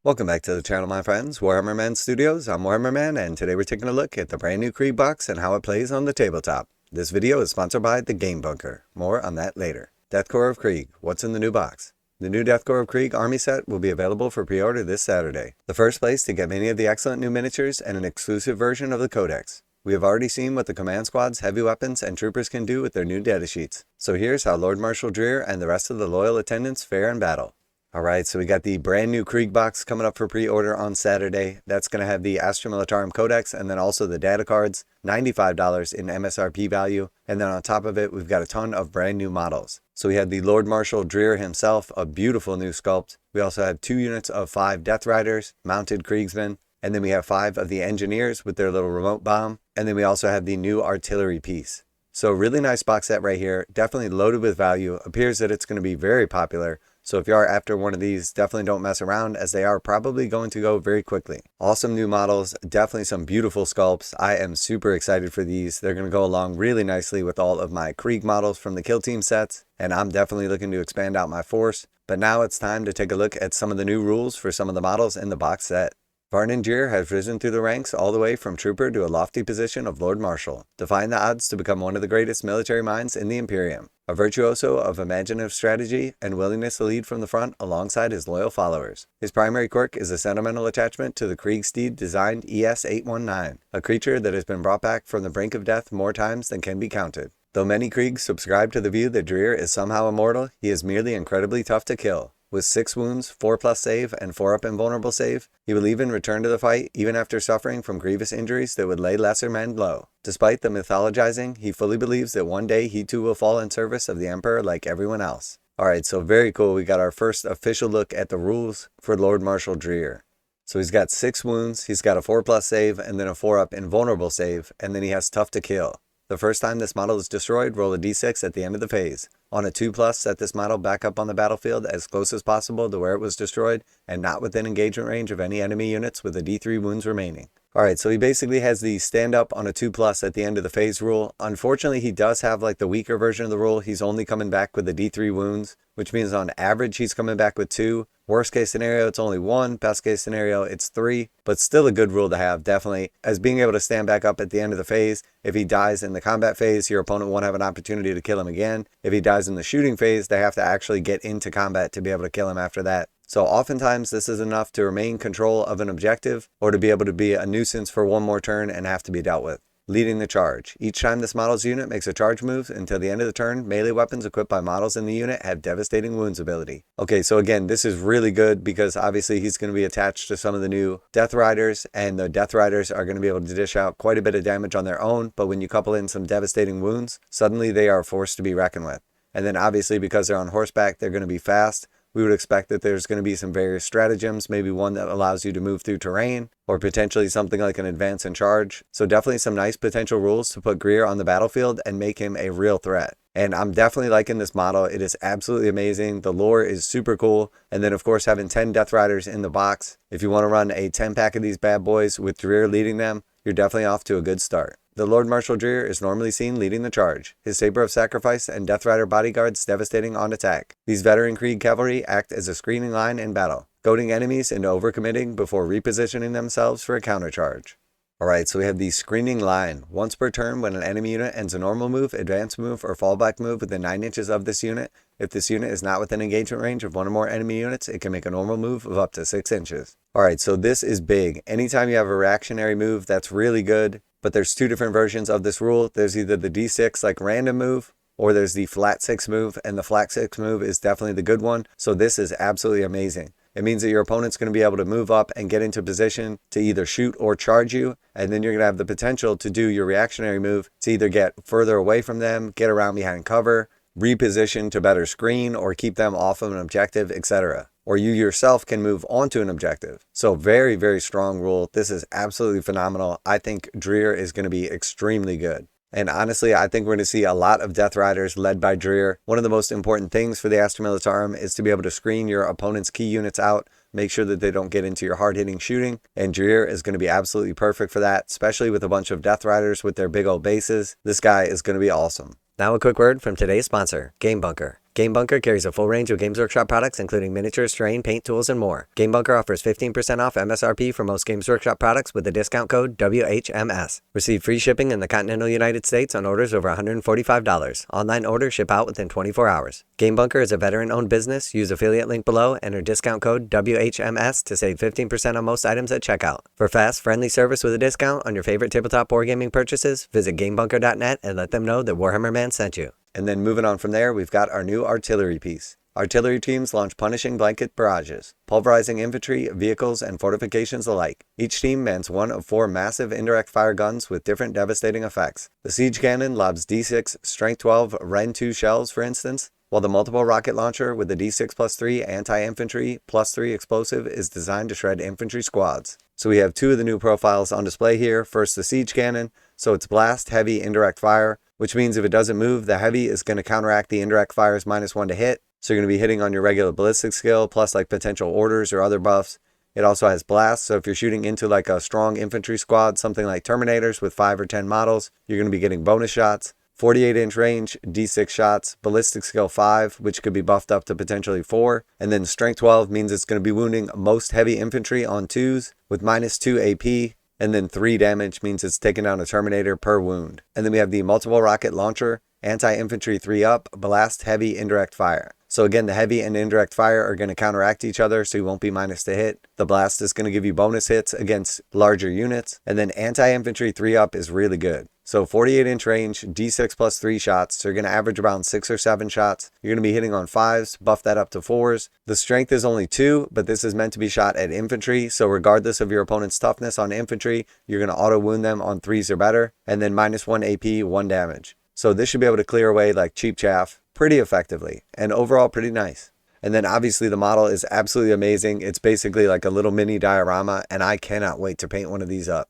Welcome back to the channel, my friends. Warhammer Man Studios. I'm Warhammer Man, and today we're taking a look at the brand new Krieg box and how it plays on the tabletop. This video is sponsored by the Game Bunker. More on that later. Death Corps of Krieg. What's in the new box? The new Death Corps of Krieg army set will be available for pre-order this Saturday. The first place to get many of the excellent new miniatures and an exclusive version of the Codex. We have already seen what the command squads, heavy weapons, and troopers can do with their new datasheets. So here's how Lord Marshal Dreer and the rest of the loyal attendants fare in battle. Alright, so we got the brand new Krieg box coming up for pre-order on Saturday. That's going to have the Astra Militarum Codex and then also the data cards, $95 in MSRP value. And then on top of it, we've got a ton of brand new models. So we have the Lord Marshal Dreer himself, a beautiful new sculpt. We also have 2 units of 5 Death Riders, mounted Kriegsmen. And then we have 5 of the Engineers with their little remote bomb. And then we also have the new artillery piece. So really nice box set right here. Definitely loaded with value. Appears that it's going to be very popular. So if you are after one of these, definitely don't mess around, as they are probably going to go very quickly. Awesome new models, definitely some beautiful sculpts. I am super excited for these. They're going to go along really nicely with all of my Krieg models from the Kill Team sets, and I'm definitely looking to expand out my force. But now it's time to take a look at some of the new rules for some of the models in the box set. Varnon Jer has risen through the ranks all the way from trooper to a lofty position of Lord Marshal, defying the odds to become one of the greatest military minds in the Imperium. A virtuoso of imaginative strategy and willingness to lead from the front alongside his loyal followers. His primary quirk is a sentimental attachment to the Krieg steed designed ES-819, a creature that has been brought back from the brink of death more times than can be counted. Though many Kriegs subscribe to the view that Dreer is somehow immortal, he is merely incredibly tough to kill. With 6 wounds, 4+ save, and 4+ invulnerable save, he will even return to the fight even after suffering from grievous injuries that would lay lesser men low. Despite the mythologizing, he fully believes that one day he too will fall in service of the Emperor like everyone else. Alright, so very cool. We got our first official look at the rules for Lord Marshal Dreer. So he's got 6 wounds, he's got a 4+ save, and then a 4+ invulnerable save, and then he has tough to kill. The first time this model is destroyed, roll a d6 at the end of the phase. On a 2+, set this model back up on the battlefield as close as possible to where it was destroyed, and not within engagement range of any enemy units with a d3 wounds remaining. Alright, so he basically has the stand up on a 2+ at the end of the phase rule. Unfortunately, he does have like the weaker version of the rule. He's only coming back with the d3 wounds, which means on average he's coming back with 2. Worst case scenario, it's only 1. Best case scenario, it's 3. But still a good rule to have, definitely, as being able to stand back up at the end of the phase. If he dies in the combat phase, your opponent won't have an opportunity to kill him again. If he dies in the shooting phase, they have to actually get into combat to be able to kill him after that. So oftentimes this is enough to remain control of an objective, or to be able to be a nuisance for one more turn and have to be dealt with. Leading the charge. Each time this model's unit makes a charge move until the end of the turn, melee weapons equipped by models in the unit have devastating wounds ability. Okay, so again, this is really good because obviously he's going to be attached to some of the new Death Riders, and the Death Riders are going to be able to dish out quite a bit of damage on their own, but when you couple in some devastating wounds, suddenly they are a force to be reckoned with. And then obviously because they're on horseback, they're going to be fast. We would expect that there's going to be some various stratagems, maybe one that allows you to move through terrain, or potentially something like an advance and charge. So definitely some nice potential rules to put Dreer on the battlefield and make him a real threat. And I'm definitely liking this model. It is absolutely amazing. The lore is super cool. And then of course having 10 Death Riders in the box. If you want to run a 10-pack of these bad boys with Dreer leading them, you're definitely off to a good start. The Lord Marshal Dreer is normally seen leading the charge, his Saber of Sacrifice and Death Rider bodyguards devastating on attack. These veteran Krieg cavalry act as a screening line in battle, goading enemies into overcommitting before repositioning themselves for a countercharge. Alright, so we have the screening line. Once per turn, when an enemy unit ends a normal move, advance move, or fallback move within 9 inches of this unit, if this unit is not within engagement range of one or more enemy units, it can make a normal move of up to 6 inches. Alright, so this is big. Anytime you have a reactionary move, that's really good. But there's 2 different versions of this rule. There's either the D6 like random move, or there's the flat 6 move, and the flat 6 move is definitely the good one. So this is absolutely amazing. It means that your opponent's going to be able to move up and get into position to either shoot or charge you, and then you're going to have the potential to do your reactionary move to either get further away from them, get around behind cover, reposition to better screen, or keep them off of an objective, etc. Or you yourself can move onto an objective. So very, very strong rule. This is absolutely phenomenal. I think Dreer is going to be extremely good. And honestly, I think we're going to see a lot of Death Riders led by Dreer. One of the most important things for the Astra Militarum is to be able to screen your opponent's key units out, make sure that they don't get into your hard-hitting shooting. And Dreer is going to be absolutely perfect for that, especially with a bunch of Death Riders with their big old bases. This guy is going to be awesome. Now a quick word from today's sponsor, Game Bunker. Game Bunker carries a full range of Games Workshop products including miniatures, terrain, paint, tools, and more. Game Bunker offers 15% off MSRP for most Games Workshop products with the discount code WHMS. Receive free shipping in the continental United States on orders over $145. Online orders ship out within 24 hours. Game Bunker is a veteran-owned business. Use affiliate link below, enter discount code WHMS to save 15% on most items at checkout. For fast, friendly service with a discount on your favorite tabletop wargaming purchases, visit GameBunker.net and let them know that Warhammer Man sent you. And then moving on from there, we've got our new artillery piece. Artillery teams launch punishing blanket barrages, pulverizing infantry, vehicles, and fortifications alike. Each team mans one of 4 massive indirect fire guns with different devastating effects. The siege cannon lobs D6 Strength 12 Ren 2 shells, for instance, while the multiple rocket launcher with the D6 plus 3 anti-infantry plus 3 explosive is designed to shred infantry squads. So we have 2 of the new profiles on display here. First, the siege cannon. So it's blast, heavy, indirect fire, which means if it doesn't move, the heavy is going to counteract the indirect fire's -1 to hit. So you're going to be hitting on your regular ballistic skill, plus like potential orders or other buffs. It also has blast, so if you're shooting into like a strong infantry squad, something like Terminators with 5 or 10 models, you're going to be getting bonus shots. 48-inch range, D6 shots, ballistic skill 5, which could be buffed up to potentially 4. And then strength 12 means it's going to be wounding most heavy infantry on 2s with -2 AP. And then 3 damage means it's taking down a Terminator per wound. And then we have the multiple rocket launcher, anti-infantry 3 up, blast, heavy, indirect fire. So again, the heavy and indirect fire are going to counteract each other, so you won't be minus to hit. The blast is going to give you bonus hits against larger units. And then anti-infantry 3 up is really good. So 48-inch range, D6 plus 3 shots. So you're going to average around 6 or 7 shots. You're going to be hitting on 5s, buff that up to 4s. The strength is only 2, but this is meant to be shot at infantry. So regardless of your opponent's toughness on infantry, you're going to auto wound them on 3s or better. And then -1 AP, 1 damage. So this should be able to clear away like cheap chaff pretty effectively. And overall pretty nice. And then obviously the model is absolutely amazing. It's basically like a little mini diorama, and I cannot wait to paint one of these up.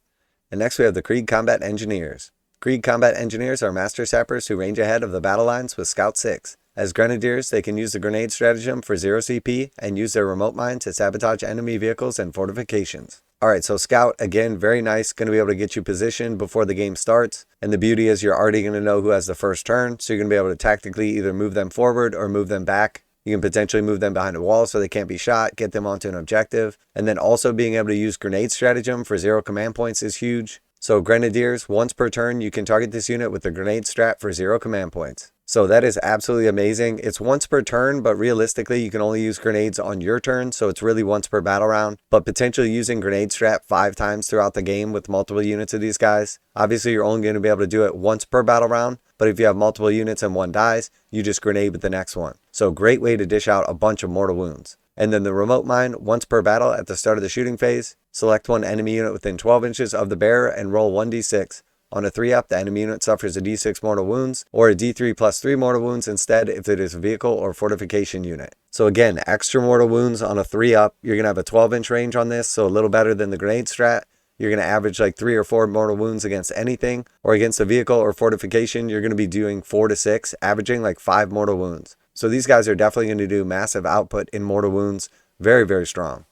And next we have the Krieg Combat Engineers. Krieg Combat Engineers are master sappers who range ahead of the battle lines with Scout 6. As grenadiers, they can use the grenade stratagem for 0 CP and use their remote mine to sabotage enemy vehicles and fortifications. Alright, so Scout, again, very nice, going to be able to get you positioned before the game starts. And the beauty is you're already going to know who has the first turn, so you're going to be able to tactically either move them forward or move them back. You can potentially move them behind a wall so they can't be shot, get them onto an objective. And then also being able to use grenade stratagem for 0 command points is huge. So Grenadiers, once per turn, you can target this unit with the grenade strat for 0 command points. So that is absolutely amazing. It's once per turn, but realistically, you can only use grenades on your turn, so it's really once per battle round. But potentially using grenade strat 5 times throughout the game with multiple units of these guys. Obviously, you're only going to be able to do it once per battle round, but if you have multiple units and one dies, you just grenade with the next one. So great way to dish out a bunch of mortal wounds. And then the remote mine, once per battle at the start of the shooting phase. Select one enemy unit within 12 inches of the bearer and roll 1d6. On a 3-up, the enemy unit suffers a d6 mortal wounds, or a d3 plus 3 mortal wounds instead if it is a vehicle or fortification unit. So again, extra mortal wounds on a 3-up. You're going to have a 12-inch range on this, so a little better than the grenade strat. You're going to average like 3 or 4 mortal wounds against anything, or against a vehicle or fortification, you're going to be doing 4 to 6, averaging like 5 mortal wounds. So these guys are definitely going to do massive output in mortal wounds. Very, very strong.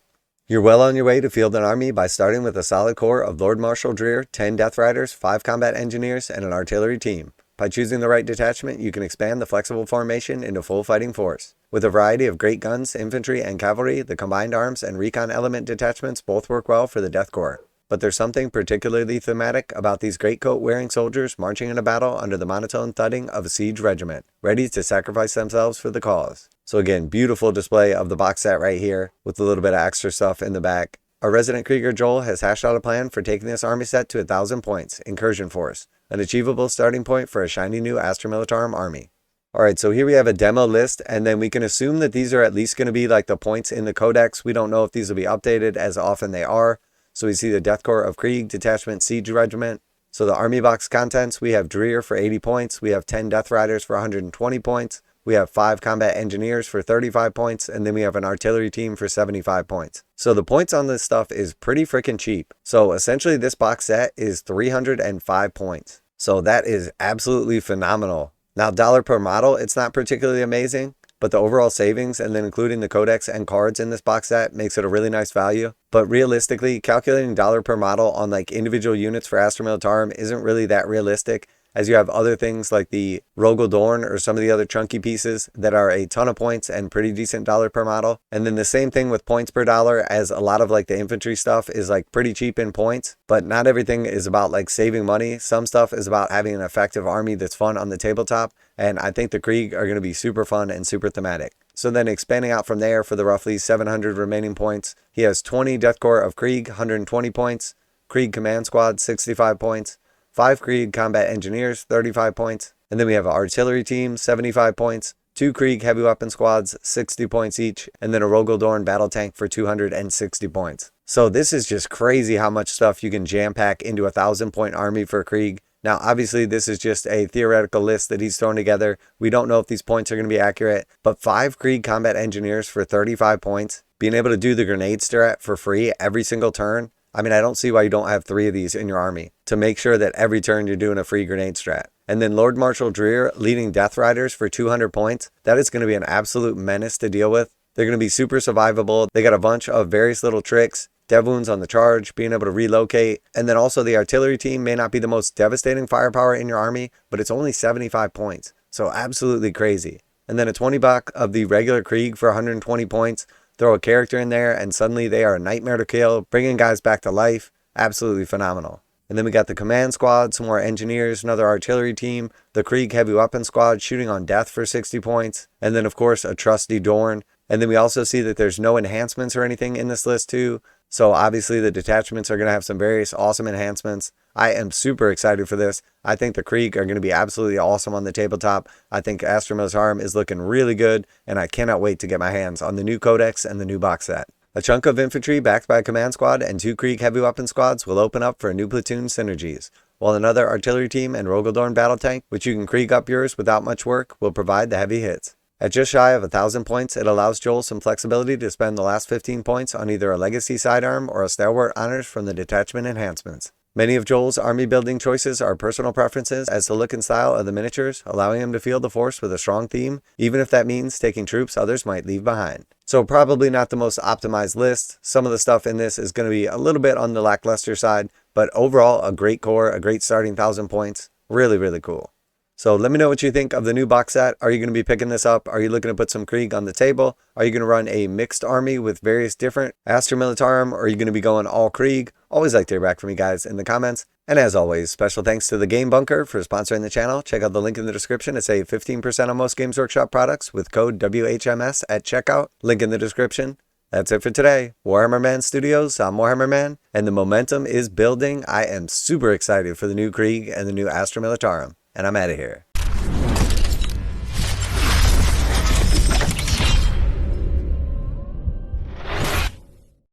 You're well on your way to field an army by starting with a solid core of Lord Marshal Dreer, 10 Death Riders, 5 Combat Engineers, and an artillery team. By choosing the right detachment, you can expand the flexible formation into full fighting force. With a variety of great guns, infantry, and cavalry, the combined arms and recon element detachments both work well for the Death Corps. But there's something particularly thematic about these greatcoat-wearing soldiers marching in a battle under the monotone thudding of a siege regiment, ready to sacrifice themselves for the cause. So again, beautiful display of the box set right here, with a little bit of extra stuff in the back. Our resident Krieger Joel has hashed out a plan for taking this army set to 1,000 points, Incursion Force, an achievable starting point for a shiny new Astra Militarum army. Alright, so here we have a demo list, and then we can assume that these are at least going to be like the points in the codex. We don't know if these will be updated, as often they are. So we see the Death Corps of Krieg, Detachment, Siege Regiment. So the Army Box contents, we have Dreer for 80 points, we have 10 Death Riders for 120 points, we have 5 Combat Engineers for 35 points, and then we have an Artillery team for 75 points. So the points on this stuff is pretty freaking cheap. So essentially this box set is 305 points. So that is absolutely phenomenal. Now dollar per model, it's not particularly amazing, but the overall savings and then including the codex and cards in this box set makes it a really nice value. But realistically, calculating dollar per model on like individual units for Astra Militarum isn't really that realistic, as you have other things like the Rogel Dorn or some of the other chunky pieces that are a ton of points and pretty decent dollar per model. And then the same thing with points per dollar, as a lot of like the infantry stuff is like pretty cheap in points, but not everything is about like saving money. Some stuff is about having an effective army that's fun on the tabletop, and I think the Krieg are going to be super fun and super thematic. So then expanding out from there, for the roughly 700 remaining points, he has 20 Death Corps of Krieg, 120 points, Krieg Command Squad, 65 points, 5 Krieg Combat Engineers, 35 points, and then we have an Artillery Team, 75 points, 2 Krieg Heavy Weapon Squads, 60 points each, and then a Rogel Dorn Battle Tank for 260 points. So this is just crazy how much stuff you can jam-pack into a 1,000-point army for Krieg. Now, obviously, this is just a theoretical list that he's thrown together. We don't know if these points are going to be accurate, but 5 Krieg Combat Engineers for 35 points, being able to do the grenade strat for free every single turn. I mean, I don't see why you don't have 3 of these in your army to make sure that every turn you're doing a free grenade strat. And then Lord Marshal Dreer leading Death Riders for 200 points. That is going to be an absolute menace to deal with. They're going to be super survivable. They got a bunch of various little tricks. Dev wounds on the charge, being able to relocate, and then also the artillery team may not be the most devastating firepower in your army, but it's only 75 points, so absolutely crazy. And then a 20 buck of the regular Krieg for 120 points, throw a character in there, and suddenly they are a nightmare to kill, bringing guys back to life, absolutely phenomenal. And then we got the command squad, some more engineers, another artillery team, the Krieg heavy weapon squad shooting on death for 60 points, and then of course a trusty Dorn. And then we also see that there's no enhancements or anything in this list too. So obviously the detachments are going to have some various awesome enhancements. I am super excited for this. I think the Krieg are going to be absolutely awesome on the tabletop. I think Astra Militarum is looking really good, and I cannot wait to get my hands on the new codex and the new box set. A chunk of infantry backed by a command squad and 2 Krieg heavy weapon squads will open up for a new platoon synergies, while another artillery team and Rogel Dorn battle tank, which you can Krieg up yours without much work, will provide the heavy hits. At just shy of 1,000 points, it allows Joel some flexibility to spend the last 15 points on either a legacy sidearm or a stalwart honors from the detachment enhancements. Many of Joel's army building choices are personal preferences as to look and style of the miniatures, allowing him to field the force with a strong theme, even if that means taking troops others might leave behind. So probably not the most optimized list. Some of the stuff in this is going to be a little bit on the lackluster side, but overall a great core, a great starting 1,000 points. Really, really cool. So let me know what you think of the new box set. Are you going to be picking this up? Are you looking to put some Krieg on the table? Are you going to run a mixed army with various different Astra Militarum? Or are you going to be going all Krieg? Always like to hear back from you guys in the comments. And as always, special thanks to the Game Bunker for sponsoring the channel. Check out the link in the description to save 15% on most Games Workshop products with code WHMS at checkout. Link in the description. That's it for today. Warhammer Man Studios, I'm Warhammer Man, and the momentum is building. I am super excited for the new Krieg and the new Astra Militarum. And I'm out of here.